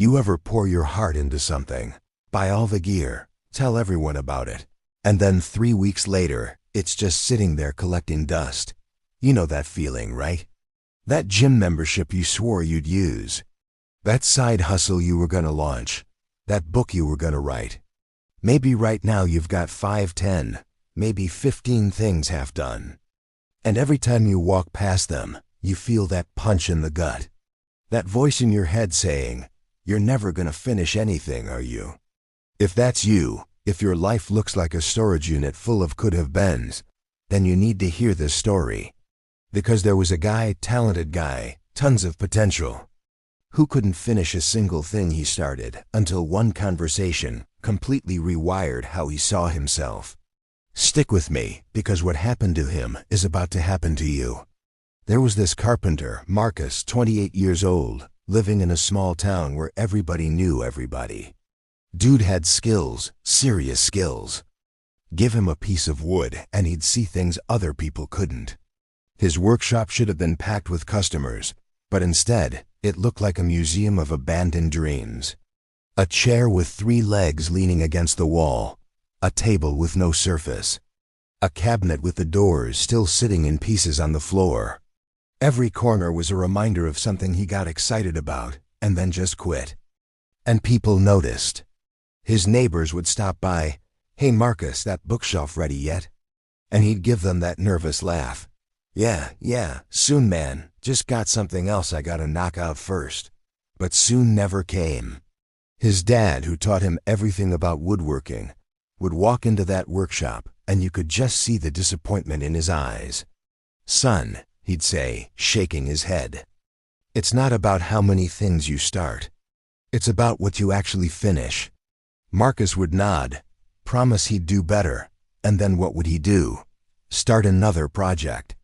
You ever pour your heart into something, buy all the gear, tell everyone about it, and then 3 weeks later, it's just sitting there collecting dust? You know that feeling, right? That gym membership you swore you'd use. That side hustle you were gonna launch. That book you were gonna write. Maybe right now you've got 5, 10, maybe 15 things half done. And every time you walk past them, you feel that punch in the gut. That voice in your head saying, "You're never gonna finish anything, are you?" If that's you, if your life looks like a storage unit full of could-have-beens, then you need to hear this story. Because there was a guy, talented guy, tons of potential, who couldn't finish a single thing he started until one conversation completely rewired how he saw himself. Stick with me, because what happened to him is about to happen to you. There was this carpenter, Marcus, 28 years old, living in a small town where everybody knew everybody. Dude had skills, serious skills. Give him a piece of wood and he'd see things other people couldn't. His workshop should have been packed with customers, but instead, it looked like a museum of abandoned dreams. A chair with 3 legs leaning against the wall, a table with no surface, a cabinet with the doors still sitting in pieces on the floor. Every corner was a reminder of something he got excited about and then just quit. And people noticed. His neighbors would stop by, "Hey Marcus, that bookshelf ready yet?" And he'd give them that nervous laugh. Yeah, soon man, just got something else I gotta knock out first." But soon never came. His dad, who taught him everything about woodworking, would walk into that workshop and you could just see the disappointment in his eyes. "Son," he'd say, shaking his head, "it's not about how many things you start. It's about what you actually finish." Marcus would nod, promise he'd do better, and then what would he do? Start another project.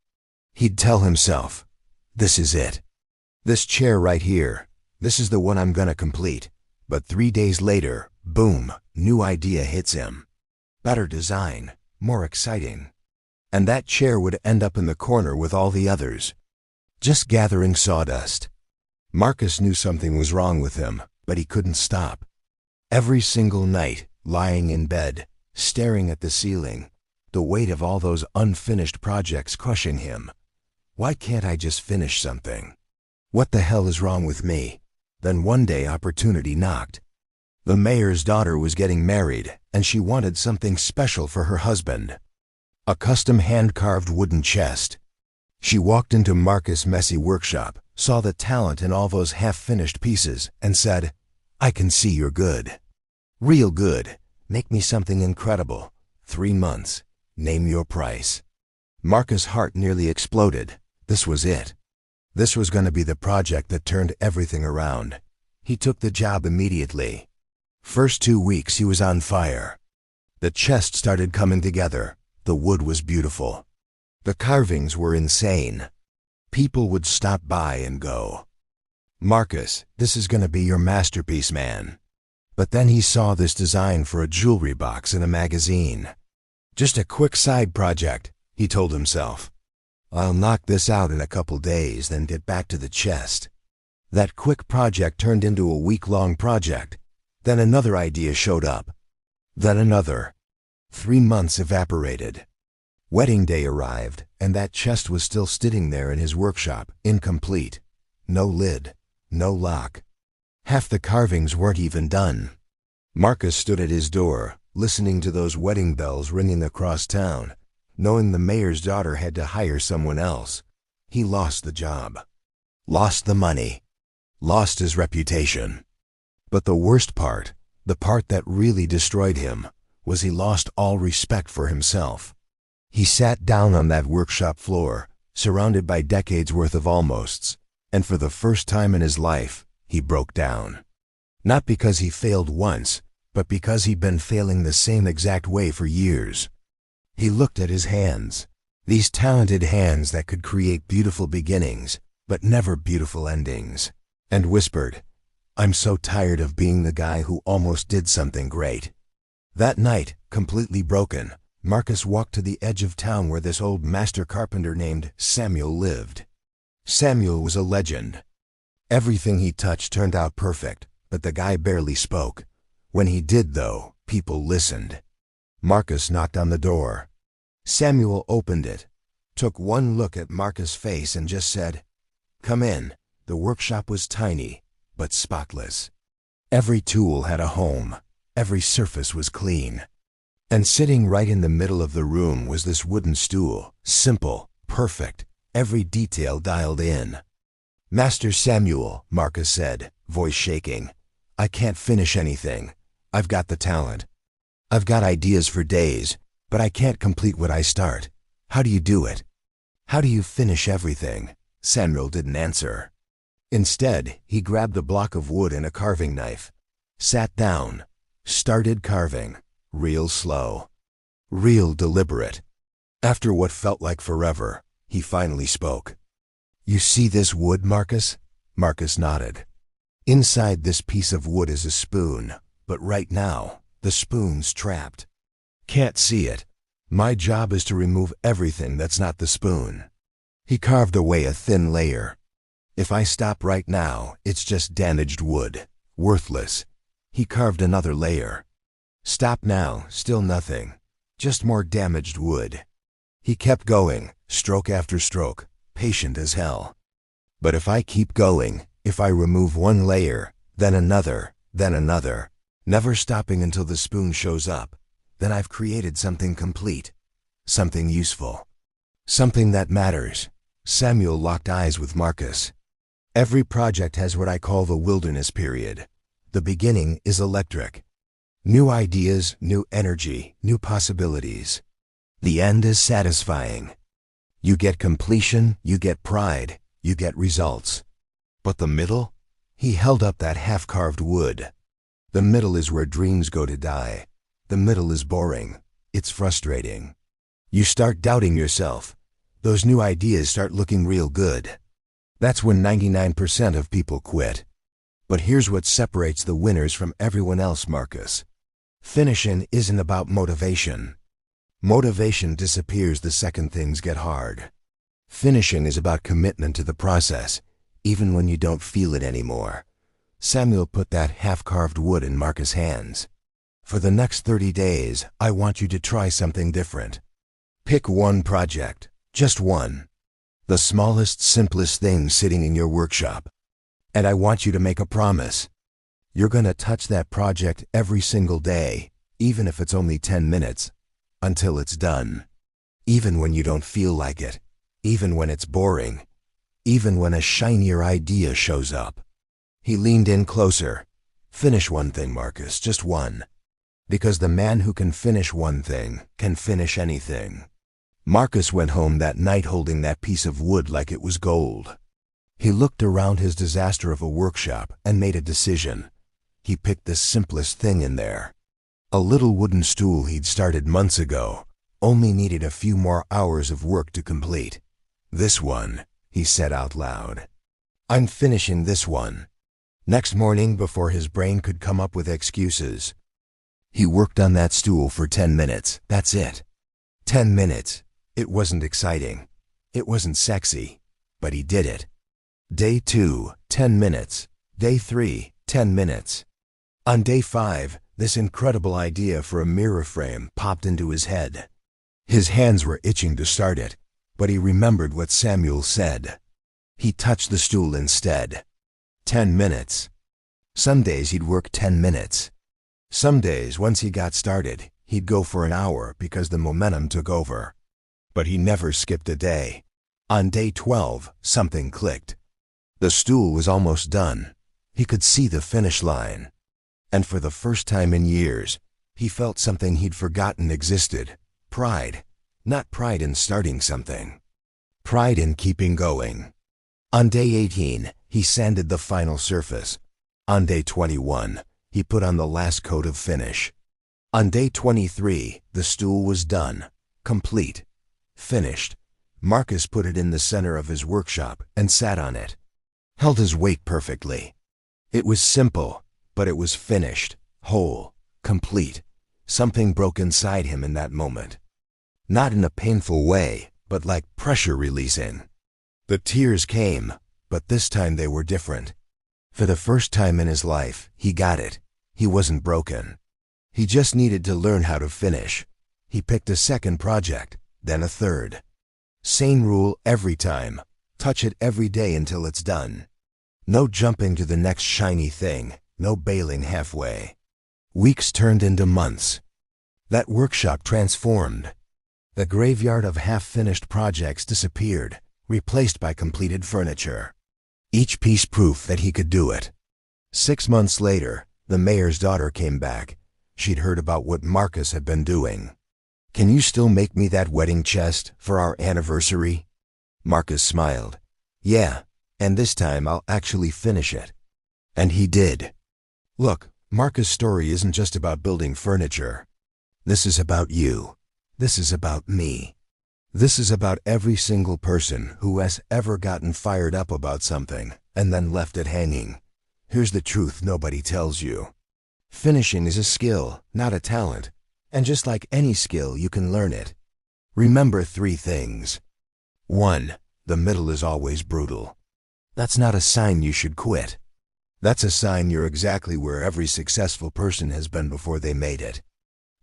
He'd tell himself, "This is it. This chair right here, this is the one I'm gonna complete." But 3 days later, boom, new idea hits him. Better design, more exciting. And that chair would end up in the corner with all the others, just gathering sawdust. Marcus knew something was wrong with him, but he couldn't stop. Every single night, lying in bed, staring at the ceiling, the weight of all those unfinished projects crushing him. Why can't I just finish something? What the hell is wrong with me? Then one day opportunity knocked. The mayor's daughter was getting married, and she wanted something special for her husband. A custom hand-carved wooden chest. She walked into Marcus' messy workshop, saw the talent in all those half-finished pieces, and said, "I can see you're good. Real good. Make me something incredible. 3 months. Name your price." Marcus' heart nearly exploded. This was it. This was going to be the project that turned everything around. He took the job immediately. First 2 weeks he was on fire. The chest started coming together. The wood was beautiful. The carvings were insane. People would stop by and go, "Marcus, this is going to be your masterpiece, man." But then he saw this design for a jewelry box in a magazine. Just a quick side project, he told himself. "I'll knock this out in a couple days, then get back to the chest." That quick project turned into a week-long project. Then another idea showed up. Then another. 3 months evaporated. Wedding day arrived, and that chest was still sitting there in his workshop, incomplete. No lid, no lock. Half the carvings weren't even done. Marcus stood at his door, listening to those wedding bells ringing across town, knowing the mayor's daughter had to hire someone else. He lost the job. Lost the money. Lost his reputation. But the worst part, the part that really destroyed him, was he lost all respect for himself. He sat down on that workshop floor, surrounded by decades worth of almosts, and for the first time in his life, he broke down. Not because he failed once, but because he'd been failing the same exact way for years. He looked at his hands, these talented hands that could create beautiful beginnings, but never beautiful endings, and whispered, "I'm so tired of being the guy who almost did something great." That night, completely broken, Marcus walked to the edge of town where this old master carpenter named Samuel lived. Samuel was a legend. Everything he touched turned out perfect, but the guy barely spoke. When he did, though, people listened. Marcus knocked on the door. Samuel opened it, took one look at Marcus' face and just said, "Come in." The workshop was tiny, but spotless. Every tool had a home. Every surface was clean. And sitting right in the middle of the room was this wooden stool, simple, perfect, every detail dialed in. "Master Samuel," Marcus said, voice shaking, "I can't finish anything. I've got the talent. I've got ideas for days, but I can't complete what I start. How do you do it? How do you finish everything?" Samuel didn't answer. Instead, he grabbed a block of wood and a carving knife, sat down, started carving, real slow, real deliberate. After what felt like forever, he finally spoke. "You see this wood, Marcus?" Marcus nodded. "Inside this piece of wood is a spoon, but right now, the spoon's trapped. Can't see it. My job is to remove everything that's not the spoon." He carved away a thin layer. "If I stop right now, it's just damaged wood, worthless." He carved another layer. "Stop now, still nothing, just more damaged wood." He kept going, stroke after stroke, patient as hell. "But if I keep going, if I remove one layer, then another, never stopping until the spoon shows up, then I've created something complete, something useful, something that matters." Samuel locked eyes with Marcus. "Every project has what I call the wilderness period. The beginning is electric. New ideas, new energy, new possibilities. The end is satisfying. You get completion, you get pride, you get results. But the middle?" He held up that half-carved wood. "The middle is where dreams go to die. The middle is boring. It's frustrating. You start doubting yourself. Those new ideas start looking real good. That's when 99% of people quit. But here's what separates the winners from everyone else, Marcus. Finishing isn't about motivation. Motivation disappears the second things get hard. Finishing is about commitment to the process, even when you don't feel it anymore." Samuel put that half-carved wood in Marcus' hands. "For the next 30 days, I want you to try something different. Pick one project, just one. The smallest, simplest thing sitting in your workshop. And I want you to make a promise. You're going to touch that project every single day, even if it's only 10 minutes, until it's done. Even when you don't feel like it, even when it's boring, even when a shinier idea shows up." He leaned in closer. "Finish one thing, Marcus, just one. Because the man who can finish one thing can finish anything." Marcus went home that night holding that piece of wood like it was gold. He looked around his disaster of a workshop and made a decision. He picked the simplest thing in there. A little wooden stool he'd started months ago, only needed a few more hours of work to complete. "This one," he said out loud. "I'm finishing this one." Next morning, before his brain could come up with excuses, he worked on that stool for 10 minutes. That's it. 10 minutes. It wasn't exciting. It wasn't sexy. But he did it. Day 2, 10 minutes. Day 3, 10 minutes. On day 5, this incredible idea for a mirror frame popped into his head. His hands were itching to start it, but he remembered what Samuel said. He touched the stool instead. 10 minutes. Some days he'd work 10 minutes. Some days, once he got started, he'd go for an hour because the momentum took over. But he never skipped a day. On day 12, something clicked. The stool was almost done. He could see the finish line. And for the first time in years, he felt something he'd forgotten existed. Pride. Not pride in starting something. Pride in keeping going. On day 18, he sanded the final surface. On day 21, he put on the last coat of finish. On day 23, the stool was done, complete, finished. Marcus put it in the center of his workshop and sat on it. Held his weight perfectly. It was simple, but it was finished, whole, complete. Something broke inside him in that moment. Not in a painful way, but like pressure releasing. The tears came, but this time they were different. For the first time in his life, he got it. He wasn't broken. He just needed to learn how to finish. He picked a second project, then a third. Same rule every time. Touch it every day until it's done. No jumping to the next shiny thing, no bailing halfway. Weeks turned into months. That workshop transformed. The graveyard of half-finished projects disappeared, replaced by completed furniture. Each piece proof that he could do it. 6 months later, the mayor's daughter came back. She'd heard about what Marcus had been doing. "Can you still make me that wedding chest for our anniversary?" Marcus smiled. "Yeah, and this time I'll actually finish it." And he did. Look, Marcus' story isn't just about building furniture. This is about you. This is about me. This is about every single person who has ever gotten fired up about something and then left it hanging. Here's the truth nobody tells you. Finishing is a skill, not a talent. And just like any skill, you can learn it. Remember 3 things. 1. The middle is always brutal. That's not a sign you should quit. That's a sign you're exactly where every successful person has been before they made it.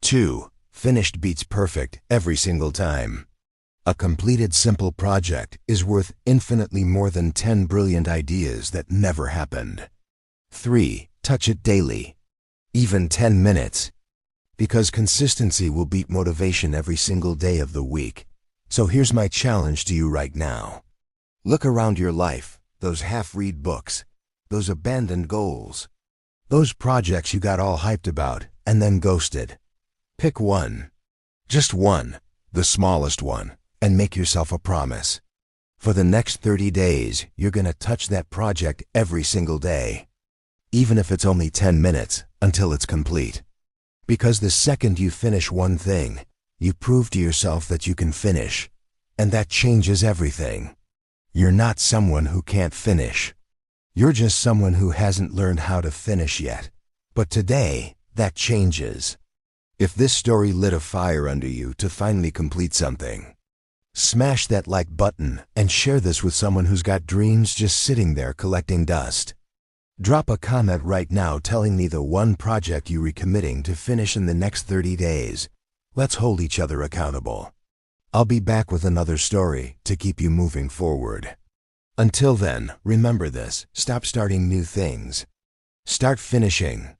2. Finished beats perfect every single time. A completed simple project is worth infinitely more than 10 brilliant ideas that never happened. 3. Touch it daily. Even 10 minutes. Because consistency will beat motivation every single day of the week. So here's my challenge to you right now. Look around your life, those half-read books, those abandoned goals, those projects you got all hyped about and then ghosted. Pick one. Just one, the smallest one, and make yourself a promise. For the next 30 days, you're going to touch that project every single day. Even if it's only 10 minutes, until it's complete. Because the second you finish one thing, you prove to yourself that you can finish. And that changes everything. You're not someone who can't finish. You're just someone who hasn't learned how to finish yet. But today, that changes. If this story lit a fire under you to finally complete something, smash that like button and share this with someone who's got dreams just sitting there collecting dust. Drop a comment right now telling me the one project you're recommitting to finish in the next 30 days. Let's hold each other accountable. I'll be back with another story to keep you moving forward. Until then, remember this: stop starting new things. Start finishing.